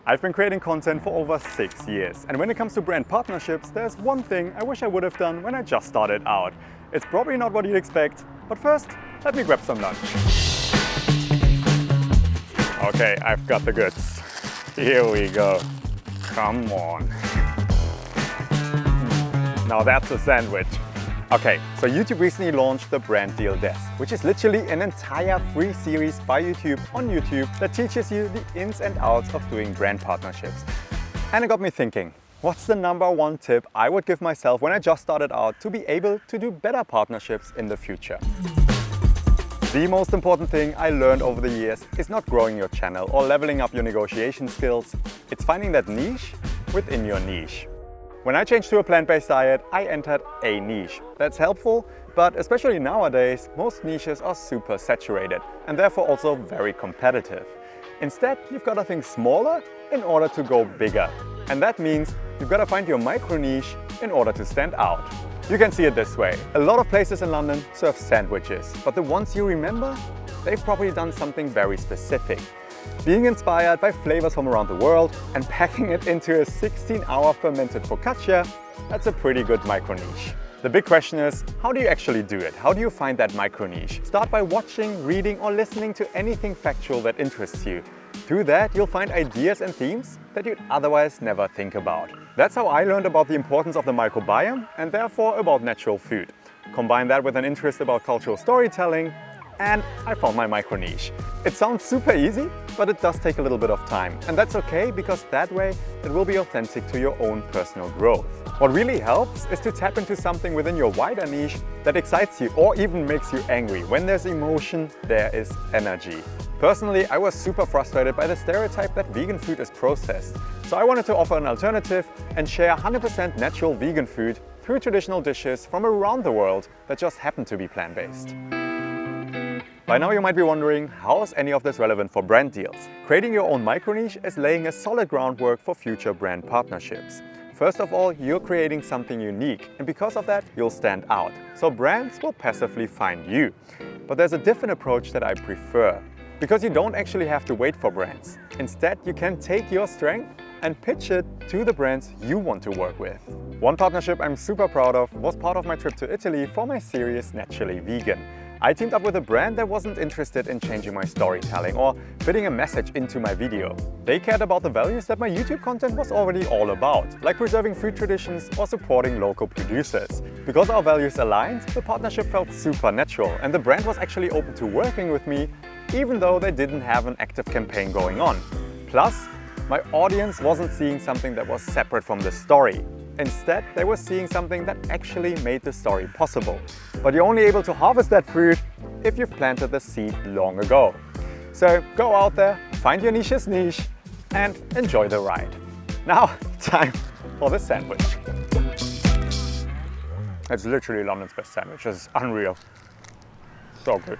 I've been creating content for over 6 years, and when it comes to brand partnerships, there's one thing I wish I would have done when I just started out. It's probably not what you'd expect, but first, let me grab some lunch. Okay, I've got the goods. Here we go. Come on. Now that's a sandwich. Okay, so YouTube recently launched the Brand Deal Desk, which is literally an entire free series by YouTube on YouTube that teaches you the ins and outs of doing brand partnerships. And it got me thinking, what's the #1 tip I would give myself when I just started out to be able to do better partnerships in the future? The most important thing I learned over the years is not growing your channel or leveling up your negotiation skills. It's finding that niche within your niche. When I changed to a plant-based diet, I entered a niche. That's helpful, but especially nowadays, most niches are super saturated and therefore also very competitive. Instead, you've got to think smaller in order to go bigger. And that means you've got to find your micro niche in order to stand out. You can see it this way. A lot of places in London serve sandwiches, but the ones you remember, they've probably done something very specific. Being inspired by flavors from around the world and packing it into a 16-hour fermented focaccia, that's a pretty good micro niche. The big question is, how do you actually do it? How do you find that micro niche? Start by watching, reading or listening to anything factual that interests you. Through that, you'll find ideas and themes that you'd otherwise never think about. That's how I learned about the importance of the microbiome and therefore about natural food. Combine that with an interest about cultural storytelling, and I found my micro niche. It sounds super easy, but it does take a little bit of time. And that's okay, because that way it will be authentic to your own personal growth. What really helps is to tap into something within your wider niche that excites you or even makes you angry. When there's emotion, there is energy. Personally, I was super frustrated by the stereotype that vegan food is processed. So I wanted to offer an alternative and share 100% natural vegan food through traditional dishes from around the world that just happen to be plant-based. By now you might be wondering, how is any of this relevant for brand deals? Creating your own micro niche is laying a solid groundwork for future brand partnerships. First of all, you're creating something unique, and because of that, you'll stand out. So brands will passively find you. But there's a different approach that I prefer, because you don't actually have to wait for brands. Instead, you can take your strength and pitch it to the brands you want to work with. One partnership I'm super proud of was part of my trip to Italy for my series Naturally Vegan. I teamed up with a brand that wasn't interested in changing my storytelling or fitting a message into my video. They cared about the values that my YouTube content was already all about, like preserving food traditions or supporting local producers. Because our values aligned, the partnership felt super natural, and the brand was actually open to working with me, even though they didn't have an active campaign going on. Plus, my audience wasn't seeing something that was separate from the story. Instead, they were seeing something that actually made the story possible. But you're only able to harvest that fruit if you've planted the seed long ago. So go out there, find your niche's niche, and enjoy the ride. Now, time for the sandwich. It's literally London's best sandwich. It's unreal. So good.